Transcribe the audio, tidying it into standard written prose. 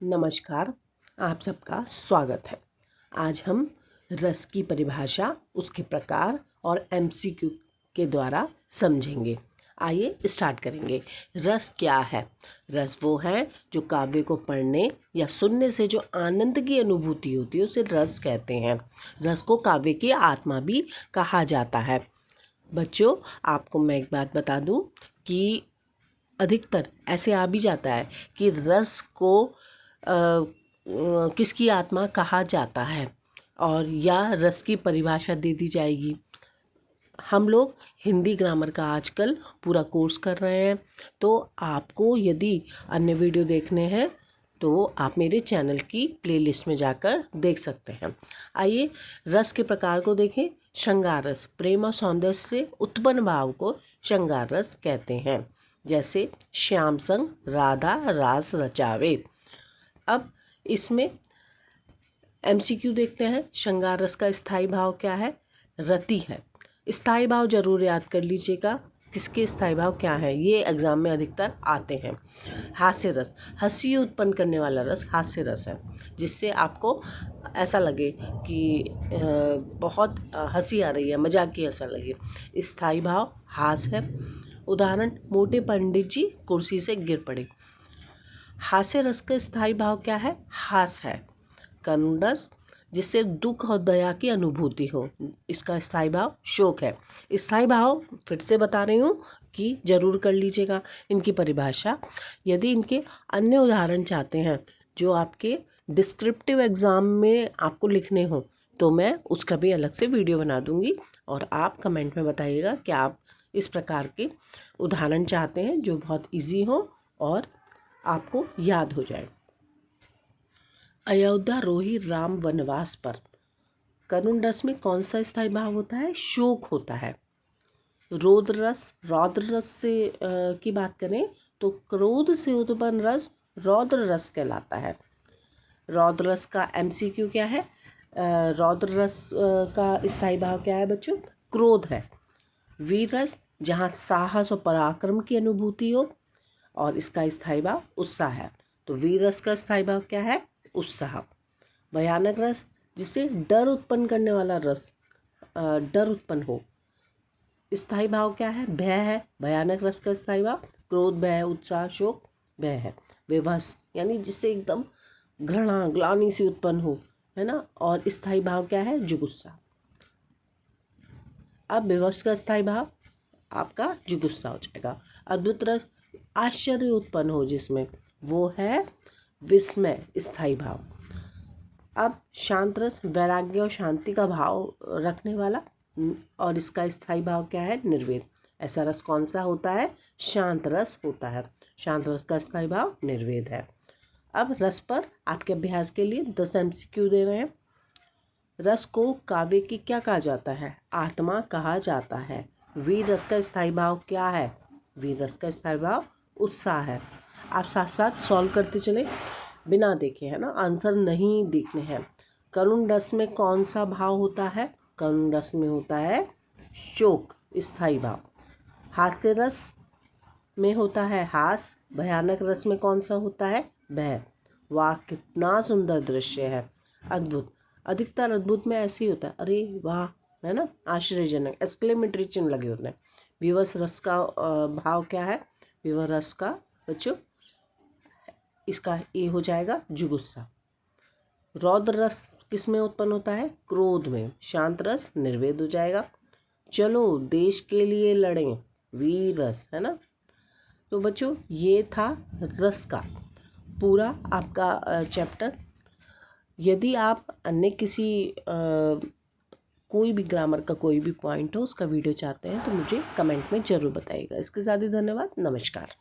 नमस्कार, आप सबका स्वागत है। आज हम रस की परिभाषा, उसके प्रकार और एमसीक्यू के द्वारा समझेंगे। आइए स्टार्ट करेंगे। रस क्या है? रस वो है जो काव्य को पढ़ने या सुनने से जो आनंद की अनुभूति होती है उसे रस कहते हैं। रस को काव्य की आत्मा भी कहा जाता है। बच्चों, आपको मैं एक बात बता दूं कि अधिकतर ऐसे आ भी जाता है कि रस को किसकी आत्मा कहा जाता है और या रस की परिभाषा दे दी जाएगी। हम लोग हिंदी ग्रामर का आजकल पूरा कोर्स कर रहे हैं, तो आपको यदि अन्य वीडियो देखने हैं तो आप मेरे चैनल की प्लेलिस्ट में जाकर देख सकते हैं। आइए रस के प्रकार को देखें। श्रृंगार रस, प्रेम और सौंदर्य से उत्पन्न भाव को श्रृंगार रस कहते हैं। जैसे श्याम संग राधा रास रचावे। अब इसमें एमसीक्यू देखते हैं। श्रृंगार रस का स्थायी भाव क्या है? रति है। स्थायी भाव जरूर याद कर लीजिएगा। किसके स्थायी भाव क्या है, ये एग्जाम में अधिकतर आते हैं। हास्य रस, हंसी उत्पन्न करने वाला रस हास्य रस है, जिससे आपको ऐसा लगे कि बहुत हंसी आ रही है, मजाक की ऐसा लगे। स्थायी भाव हास है। उदाहरण, मोटे पंडित जी कुर्सी से गिर पड़े। हास्य रस का स्थायी भाव क्या है? हास है। करुण रस, जिससे दुख और दया की अनुभूति हो, इसका स्थायी भाव शोक है। स्थायी भाव फिर से बता रही हूँ कि जरूर कर लीजिएगा इनकी परिभाषा। यदि इनके अन्य उदाहरण चाहते हैं जो आपके डिस्क्रिप्टिव एग्जाम में आपको लिखने हो, तो मैं उसका भी अलग से वीडियो बना दूंगी और आप कमेंट में बताइएगा कि आप इस प्रकार के उदाहरण चाहते हैं जो बहुत इजी हो और आपको याद हो जाए। अयोध्या रोही राम वनवास पर। करुण रस में कौन सा स्थायी भाव होता है? शोक होता है। रौद्र रस से की बात करें तो क्रोध से उत्पन्न रस रौद्र रस कहलाता है। रौद्र रस का एमसीक्यू क्या है? रौद्र रस का स्थायी भाव क्या है बच्चों? क्रोध है। वीर रस, जहाँ साहस और पराक्रम की अनुभूति हो, और इसका स्थायी भाव उत्साह है। तो वीर रस का स्थायी भाव क्या है? उत्साह। भयानक रस, जिससे डर उत्पन्न करने वाला रस, डर उत्पन्न हो, स्थायी भाव क्या है? भय है। भयानक रस का स्थायी भाव क्रोध, भय, उत्साह, शोक, भय है। विभस, यानी जिससे एकदम घृणा ग्लानि सी उत्पन्न हो, है ना, और स्थायी भाव क्या है? जुगुस्सा। अब विवश का स्थायी भाव आपका जुगुस्सा हो जाएगा। अद्भुत रस, आश्चर्य उत्पन्न हो जिसमें, वो है विस्मय, स्थायी भाव। अब शांत रस, वैराग्य और शांति का भाव रखने वाला, और इसका स्थायी भाव क्या है? निर्वेद। ऐसा रस कौन सा होता है? शांत रस होता है। शांत रस का स्थायी भाव निर्वेद है। अब रस पर आपके अभ्यास के लिए 10 एमसीक्यू दे रहे हैं। रस को काव्य की क्या कहा जाता है? आत्मा कहा जाता है। वीर रस का स्थायी भाव क्या है? वीर रस का स्थायी भाव उत्साह है। आप साथ साथ सॉल्व करते चले बिना देखे, है ना, आंसर नहीं देखने हैं। करुण रस में कौन सा भाव होता है? करुण रस में होता है शोक, स्थायी भाव। हास्य रस में होता है हास। भयानक रस में कौन सा होता है? भय। वाह कितना सुंदर दृश्य है, अद्भुत। अधिकतर अद्भुत में ऐसे ही होता है, अरे वाह, है ना, आश्चर्यजनक, एक्सक्लेमेटरी चिन्ह लगे होते हैं। विवश रस का भाव क्या है? विवश रस का बच्चों इसका ए हो जाएगा जुगुस्सा। रौद्र रस किस में उत्पन्न होता है? क्रोध में। शांत रस निर्वेद हो जाएगा। चलो देश के लिए लड़ें, वीर रस, है ना। तो बच्चों ये था रस का पूरा आपका चैप्टर। यदि आप अन्य किसी कोई भी ग्रामर का कोई भी पॉइंट हो, उसका वीडियो चाहते हैं तो मुझे कमेंट में ज़रूर बताइएगा। इसके साथ ही धन्यवाद। नमस्कार।